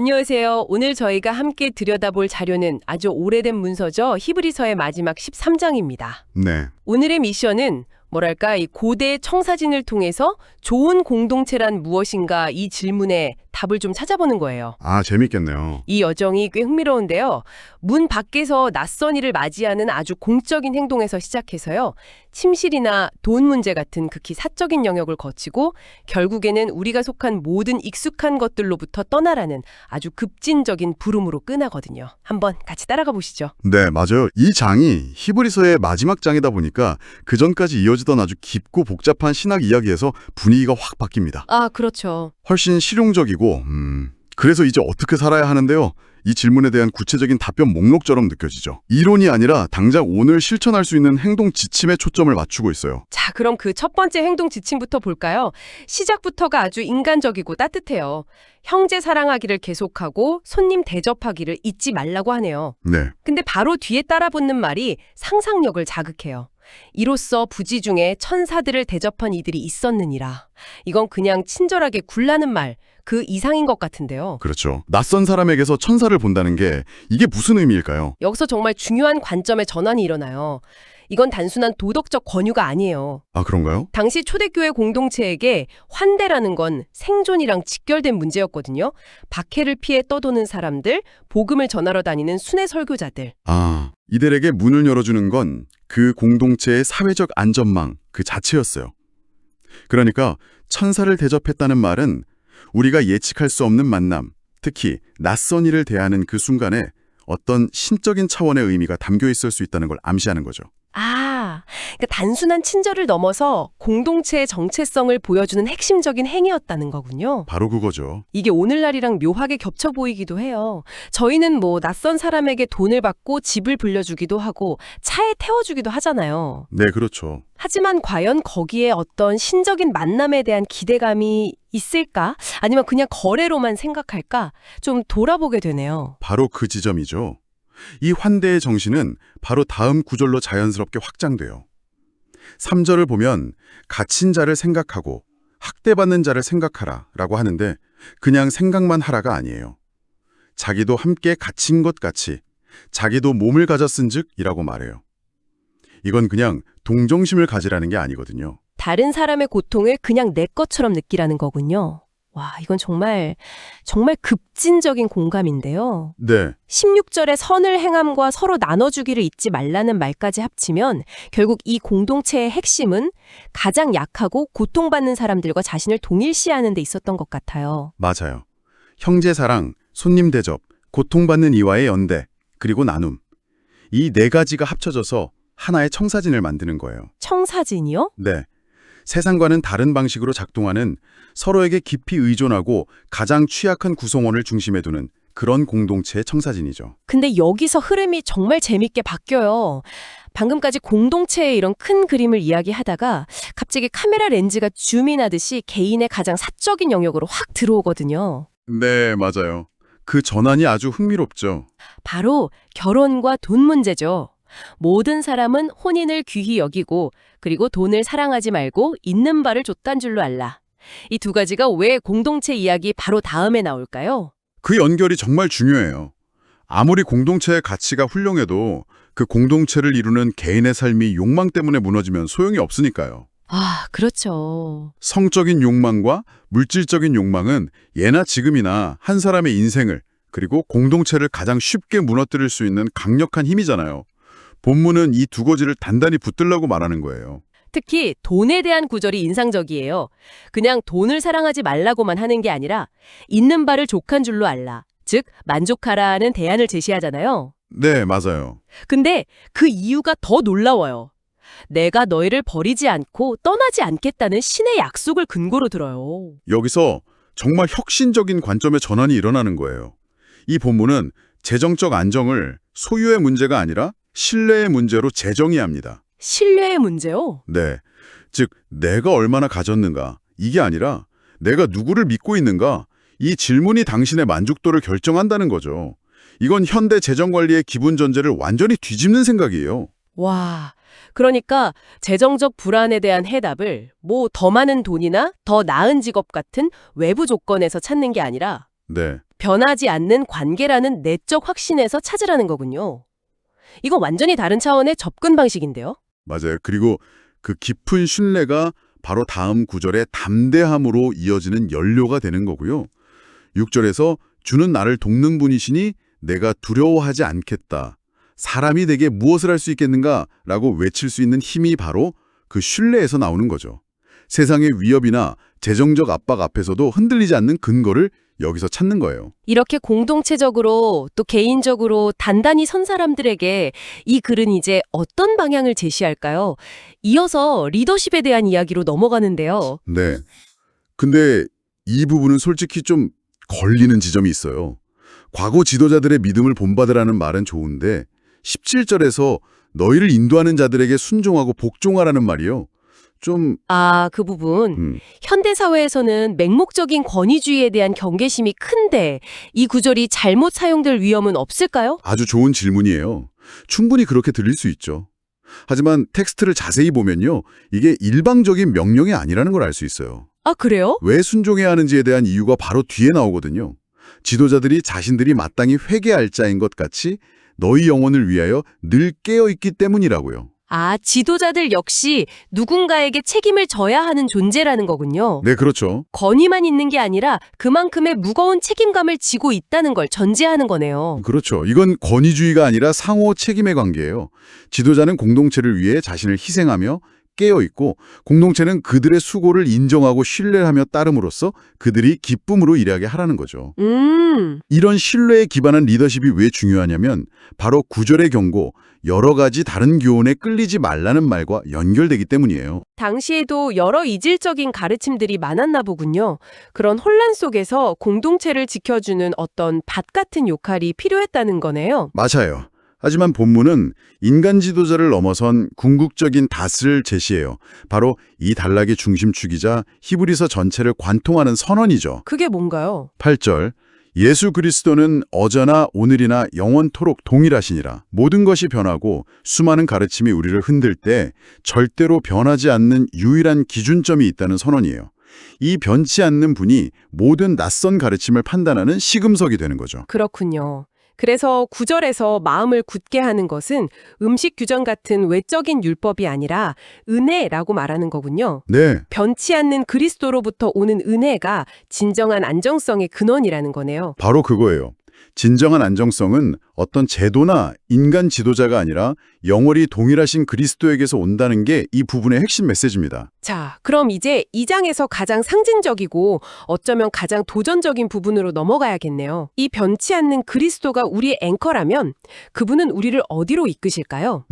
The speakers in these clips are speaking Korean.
안녕하세요. 오늘 저희가 함께 들여다볼 자료는 아주 오래된 문서죠. 히브리서의 마지막 13장입니다. 네, 오늘의 미션은 뭐랄까 이 고대 청사진을 통해서 좋은 공동체란 무엇인가 이 질문에 답을 좀 찾아보는 거예요. 재밌겠네요. 이 여정이 꽤 흥미로운데요. 문 밖에서 낯선 이를 맞이하는 아주 공적인 행동에서 시작해서요. 침실이나 돈 문제 같은 극히 사적인 영역을 거치고 결국에는 우리가 속한 모든 익숙한 것들로부터 떠나라는 아주 급진적인 부름으로 끝나거든요. 한번 같이 따라가 보시죠. 네, 맞아요. 이 장이 히브리서의 마지막 장이다 보니까 그 전까지 이어지던 아주 깊고 복잡한 신학 이야기에서 분위기가 확 바뀝니다. 아, 그렇죠. 훨씬 실용적이고, 그래서 이제 어떻게 살아야 하는데요? 이 질문에 대한 구체적인 답변 목록처럼 느껴지죠. 이론이 아니라 당장 오늘 실천할 수 있는 행동 지침에 초점을 맞추고 있어요. 자, 그럼 그 첫 번째 행동 지침부터 볼까요? 시작부터가 아주 인간적이고 따뜻해요. 형제 사랑하기를 계속하고 손님 대접하기를 잊지 말라고 하네요. 네, 근데 바로 뒤에 따라붙는 말이 상상력을 자극해요. 이로써 부지 중에 천사들을 대접한 이들이 있었느니라. 이건 그냥 친절하게 굴라는 말, 그 이상인 것 같은데요. 그렇죠. 낯선 사람에게서 천사를 본다는 게 이게 무슨 의미일까요? 여기서 정말 중요한 관점의 전환이 일어나요. 이건 단순한 도덕적 권유가 아니에요. 아, 그런가요? 당시 초대교회 공동체에게 환대라는 건 생존이랑 직결된 문제였거든요. 박해를 피해 떠도는 사람들, 복음을 전하러 다니는 순회 설교자들. 이들에게 문을 열어주는 건 그 공동체의 사회적 안전망 그 자체였어요. 그러니까 천사를 대접했다는 말은 우리가 예측할 수 없는 만남, 특히 낯선 이를 대하는 그 순간에 어떤 신적인 차원의 의미가 담겨 있을 수 있다는 걸 암시하는 거죠. 그러니까 단순한 친절을 넘어서 공동체의 정체성을 보여주는 핵심적인 행위였다는 거군요. 바로 그거죠. 이게 오늘날이랑 묘하게 겹쳐 보이기도 해요. 저희는 낯선 사람에게 돈을 받고 집을 빌려주기도 하고 차에 태워주기도 하잖아요. 네, 그렇죠. 하지만 과연 거기에 어떤 신적인 만남에 대한 기대감이 있을까? 아니면 그냥 거래로만 생각할까? 좀 돌아보게 되네요. 바로 그 지점이죠. 이 환대의 정신은 바로 다음 구절로 자연스럽게 확장돼요. 3절을 보면 갇힌 자를 생각하고 학대받는 자를 생각하라 라고 하는데 그냥 생각만 하라가 아니에요. 자기도 함께 갇힌 것 같이 자기도 몸을 가졌은즉 이라고 말해요. 이건 그냥 동정심을 가지라는 게 아니거든요. 다른 사람의 고통을 그냥 내 것처럼 느끼라는 거군요. 와, 이건 정말 급진적인 공감인데요. 네, 16절의 선을 행함과 서로 나눠주기를 잊지 말라는 말까지 합치면 결국 이 공동체의 핵심은 가장 약하고 고통받는 사람들과 자신을 동일시하는 데 있었던 것 같아요. 맞아요. 형제 사랑, 손님 대접, 고통받는 이와의 연대, 그리고 나눔. 이 네 가지가 합쳐져서 하나의 청사진을 만드는 거예요. 청사진이요? 네. 세상과는 다른 방식으로 작동하는 서로에게 깊이 의존하고 가장 취약한 구성원을 중심에 두는 그런 공동체의 청사진이죠. 근데 여기서 흐름이 정말 재밌게 바뀌어요. 방금까지 공동체의 이런 큰 그림을 이야기하다가 갑자기 카메라 렌즈가 줌인하듯이 개인의 가장 사적인 영역으로 확 들어오거든요. 네, 맞아요. 그 전환이 아주 흥미롭죠. 바로 결혼과 돈 문제죠. 모든 사람은 혼인을 귀히 여기고 그리고 돈을 사랑하지 말고 있는 바를 줬단 줄로 알라. 이 두 가지가 왜 공동체 이야기 바로 다음에 나올까요? 그 연결이 정말 중요해요. 아무리 공동체의 가치가 훌륭해도 그 공동체를 이루는 개인의 삶이 욕망 때문에 무너지면 소용이 없으니까요. 그렇죠. 성적인 욕망과 물질적인 욕망은 예나 지금이나 한 사람의 인생을 그리고 공동체를 가장 쉽게 무너뜨릴 수 있는 강력한 힘이잖아요. 본문은 이 두 가지를 단단히 붙들라고 말하는 거예요. 특히 돈에 대한 구절이 인상적이에요. 그냥 돈을 사랑하지 말라고만 하는 게 아니라 있는 바를 족한 줄로 알라. 즉 만족하라는 대안을 제시하잖아요. 네, 맞아요. 근데 그 이유가 더 놀라워요. 내가 너희를 버리지 않고 떠나지 않겠다는 신의 약속을 근거로 들어요. 여기서 정말 혁신적인 관점의 전환이 일어나는 거예요. 이 본문은 재정적 안정을 소유의 문제가 아니라 신뢰의 문제로 재정의합니다. 신뢰의 문제요? 네, 즉 내가 얼마나 가졌는가 이게 아니라 내가 누구를 믿고 있는가 이 질문이 당신의 만족도를 결정한다는 거죠. 이건 현대 재정관리의 기본 전제를 완전히 뒤집는 생각이에요. 와, 그러니까 재정적 불안에 대한 해답을 더 많은 돈이나 더 나은 직업 같은 외부 조건에서 찾는 게 아니라 네, 변하지 않는 관계라는 내적 확신에서 찾으라는 거군요. 이거 완전히 다른 차원의 접근 방식인데요. 맞아요. 그리고 그 깊은 신뢰가 바로 다음 구절의 담대함으로 이어지는 연료가 되는 거고요. 6절에서 주는 나를 돕는 분이시니 내가 두려워하지 않겠다. 사람이 내게 무엇을 할 수 있겠는가? 라고 외칠 수 있는 힘이 바로 그 신뢰에서 나오는 거죠. 세상의 위협이나 재정적 압박 앞에서도 흔들리지 않는 근거를 여기서 찾는 거예요. 이렇게 공동체적으로 또 개인적으로 단단히 선 사람들에게 이 글은 이제 어떤 방향을 제시할까요? 이어서 리더십에 대한 이야기로 넘어가는데요. 네. 근데 이 부분은 솔직히 좀 걸리는 지점이 있어요. 과거 지도자들의 믿음을 본받으라는 말은 좋은데 17절에서 너희를 인도하는 자들에게 순종하고 복종하라는 말이요. 좀 그 부분. 현대 사회에서는 맹목적인 권위주의에 대한 경계심이 큰데 이 구절이 잘못 사용될 위험은 없을까요? 아주 좋은 질문이에요. 충분히 그렇게 들릴 수 있죠. 하지만 텍스트를 자세히 보면요. 이게 일방적인 명령이 아니라는 걸 알 수 있어요. 아, 그래요? 왜 순종해야 하는지에 대한 이유가 바로 뒤에 나오거든요. 지도자들이 자신들이 마땅히 회개할 자인 것 같이 너희 영혼을 위하여 늘 깨어있기 때문이라고요. 지도자들 역시 누군가에게 책임을 져야 하는 존재라는 거군요. 네, 그렇죠. 권위만 있는 게 아니라 그만큼의 무거운 책임감을 지고 있다는 걸 전제하는 거네요. 그렇죠. 이건 권위주의가 아니라 상호 책임의 관계예요. 지도자는 공동체를 위해 자신을 희생하며 깨어있고 공동체는 그들의 수고를 인정하고 신뢰하며 따름으로써 그들이 기쁨으로 일하게 하라는 거죠. 이런 신뢰에 기반한 리더십이 왜 중요하냐면 바로 구절의 경고, 여러 가지 다른 교훈에 끌리지 말라는 말과 연결되기 때문이에요. 당시에도 여러 이질적인 가르침들이 많았나 보군요. 그런 혼란 속에서 공동체를 지켜주는 어떤 밭 같은 역할이 필요했다는 거네요. 맞아요. 하지만 본문은 인간 지도자를 넘어선 궁극적인 닷을 제시해요. 바로 이 단락의 중심축이자 히브리서 전체를 관통하는 선언이죠. 그게 뭔가요? 8절 예수 그리스도는 어제나 오늘이나 영원토록 동일하시니라. 모든 것이 변하고 수많은 가르침이 우리를 흔들 때 절대로 변하지 않는 유일한 기준점이 있다는 선언이에요. 이 변치 않는 분이 모든 낯선 가르침을 판단하는 시금석이 되는 거죠. 그렇군요. 그래서 구절에서 마음을 굳게 하는 것은 음식 규정 같은 외적인 율법이 아니라 은혜라고 말하는 거군요. 네, 변치 않는 그리스도로부터 오는 은혜가 진정한 안정성의 근원이라는 거네요. 바로 그거예요. 진정한 안정성은 어떤 제도나 인간 지도자가 아니라 영원히 동일하신 그리스도에게서 온다는 게 이 부분의 핵심 메시지입니다. 자, 그럼 이제 이 장에서 가장 상징적이고 어쩌면 가장 도전적인 부분으로 넘어가야겠네요. 이 변치 않는 그리스도가 우리의 앵커라면 그분은 우리를 어디로 이끄실까요?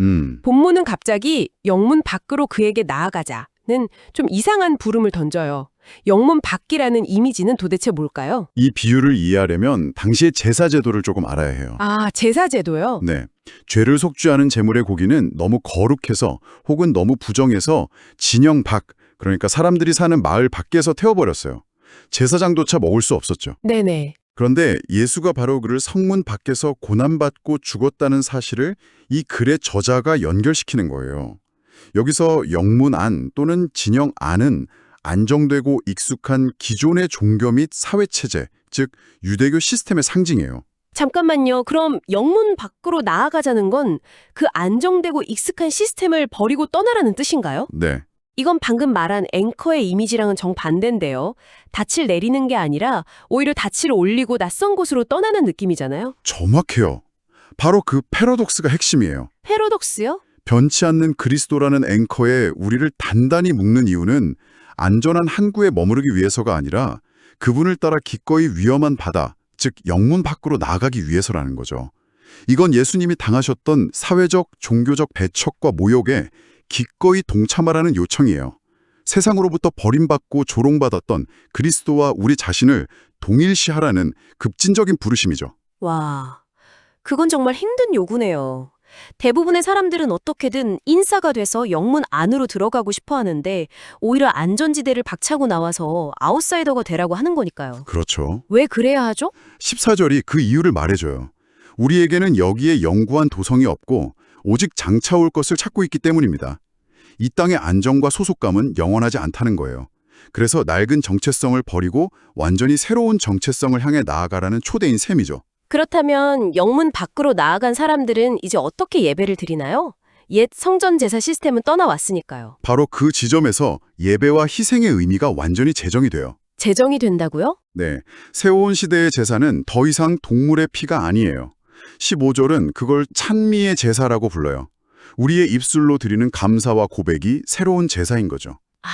본문은 갑자기 영문 밖으로 그에게 나아가자는 좀 이상한 부름을 던져요. 영문 밖이라는 이미지는 도대체 뭘까요? 이 비유를 이해하려면 당시의 제사 제도를 조금 알아야 해요. 제사 제도요? 네. 죄를 속죄하는 제물의 고기는 너무 거룩해서 혹은 너무 부정해서 진영 밖, 그러니까 사람들이 사는 마을 밖에서 태워버렸어요. 제사장조차 먹을 수 없었죠. 네네. 그런데 예수가 바로 그를 성문 밖에서 고난받고 죽었다는 사실을 이 글의 저자가 연결시키는 거예요. 여기서 영문 안 또는 진영 안은 안정되고 익숙한 기존의 종교 및 사회체제, 즉 유대교 시스템의 상징이에요. 잠깐만요. 그럼 영문 밖으로 나아가자는 건 그 안정되고 익숙한 시스템을 버리고 떠나라는 뜻인가요? 네, 이건 방금 말한 앵커의 이미지랑은 정반대인데요. 닻을 내리는 게 아니라 오히려 닻을 올리고 낯선 곳으로 떠나는 느낌이잖아요. 정확해요. 바로 그 패러독스가 핵심이에요. 패러독스요? 변치 않는 그리스도라는 앵커에 우리를 단단히 묶는 이유는 안전한 항구에 머무르기 위해서가 아니라 그분을 따라 기꺼이 위험한 바다, 즉 영문 밖으로 나아가기 위해서라는 거죠. 이건 예수님이 당하셨던 사회적, 종교적 배척과 모욕에 기꺼이 동참하라는 요청이에요. 세상으로부터 버림받고 조롱받았던 그리스도와 우리 자신을 동일시하라는 급진적인 부르심이죠. 와, 그건 정말 힘든 요구네요. 대부분의 사람들은 어떻게든 인싸가 돼서 영문 안으로 들어가고 싶어 하는데 오히려 안전지대를 박차고 나와서 아웃사이더가 되라고 하는 거니까요. 그렇죠. 왜 그래야 하죠? 14절이 그 이유를 말해줘요. 우리에게는 여기에 영구한 도성이 없고 오직 장차올 것을 찾고 있기 때문입니다. 이 땅의 안정과 소속감은 영원하지 않다는 거예요. 그래서 낡은 정체성을 버리고 완전히 새로운 정체성을 향해 나아가라는 초대인 셈이죠. 그렇다면 영문 밖으로 나아간 사람들은 이제 어떻게 예배를 드리나요? 옛 성전 제사 시스템은 떠나왔으니까요. 바로 그 지점에서 예배와 희생의 의미가 완전히 재정이 돼요. 제정이 된다고요? 네, 새로운 시대의 제사는 더 이상 동물의 피가 아니에요. 15절은 그걸 찬미의 제사라고 불러요. 우리의 입술로 드리는 감사와 고백이 새로운 제사인 거죠. 아,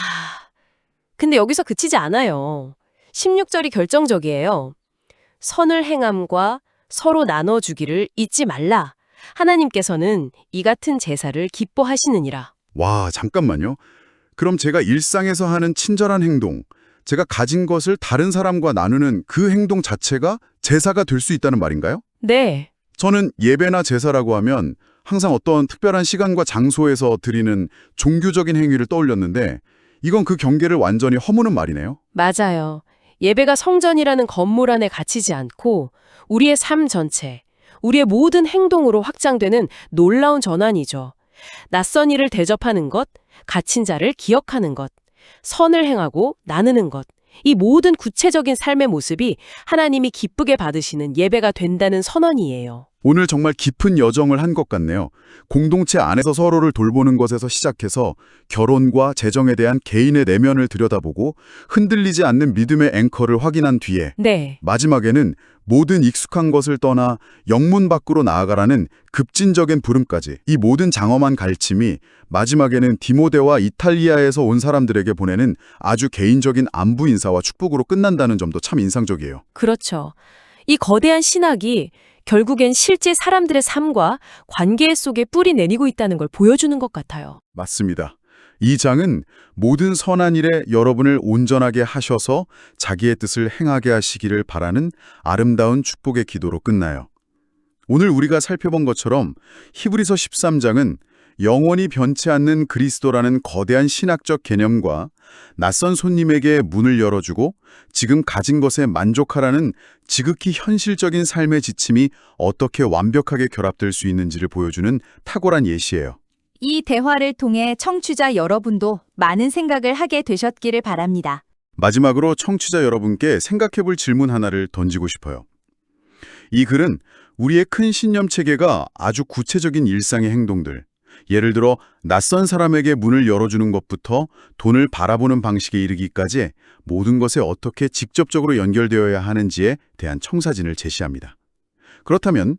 근데 여기서 그치지 않아요. 16절이 결정적이에요. 선을 행함과 서로 나눠주기를 잊지 말라. 하나님께서는 이 같은 제사를 기뻐하시느니라. 와, 잠깐만요. 그럼 제가 일상에서 하는 친절한 행동, 제가 가진 것을 다른 사람과 나누는 그 행동 자체가 제사가 될 수 있다는 말인가요? 네. 저는 예배나 제사라고 하면 항상 어떤 특별한 시간과 장소에서 드리는 종교적인 행위를 떠올렸는데 이건 그 경계를 완전히 허무는 말이네요. 맞아요. 예배가 성전이라는 건물 안에 갇히지 않고 우리의 삶 전체, 우리의 모든 행동으로 확장되는 놀라운 전환이죠. 낯선 이를 대접하는 것, 갇힌 자를 기억하는 것, 선을 행하고 나누는 것, 이 모든 구체적인 삶의 모습이 하나님이 기쁘게 받으시는 예배가 된다는 선언이에요. 오늘 정말 깊은 여정을 한 것 같네요. 공동체 안에서 서로를 돌보는 것에서 시작해서 결혼과 재정에 대한 개인의 내면을 들여다보고 흔들리지 않는 믿음의 앵커를 확인한 뒤에 네. 마지막에는 모든 익숙한 것을 떠나 영문 밖으로 나아가라는 급진적인 부름까지 이 모든 장엄한 가르침이 마지막에는 디모데와 이탈리아에서 온 사람들에게 보내는 아주 개인적인 안부 인사와 축복으로 끝난다는 점도 참 인상적이에요. 그렇죠. 이 거대한 신학이 결국엔 실제 사람들의 삶과 관계 속에 뿌리 내리고 있다는 걸 보여주는 것 같아요. 맞습니다. 이 장은 모든 선한 일에 여러분을 온전하게 하셔서 자기의 뜻을 행하게 하시기를 바라는 아름다운 축복의 기도로 끝나요. 오늘 우리가 살펴본 것처럼 히브리서 13장은 영원히 변치 않는 그리스도라는 거대한 신학적 개념과 낯선 손님에게 문을 열어주고 지금 가진 것에 만족하라는 지극히 현실적인 삶의 지침이 어떻게 완벽하게 결합될 수 있는지를 보여주는 탁월한 예시예요. 이 대화를 통해 청취자 여러분도 많은 생각을 하게 되셨기를 바랍니다. 마지막으로 청취자 여러분께 생각해볼 질문 하나를 던지고 싶어요. 이 글은 우리의 큰 신념 체계가 아주 구체적인 일상의 행동들, 예를 들어 낯선 사람에게 문을 열어주는 것부터 돈을 바라보는 방식에 이르기까지 모든 것에 어떻게 직접적으로 연결되어야 하는지에 대한 청사진을 제시합니다. 그렇다면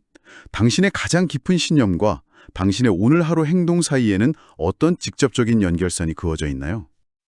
당신의 가장 깊은 신념과 당신의 오늘 하루 행동 사이에는 어떤 직접적인 연결선이 그어져 있나요?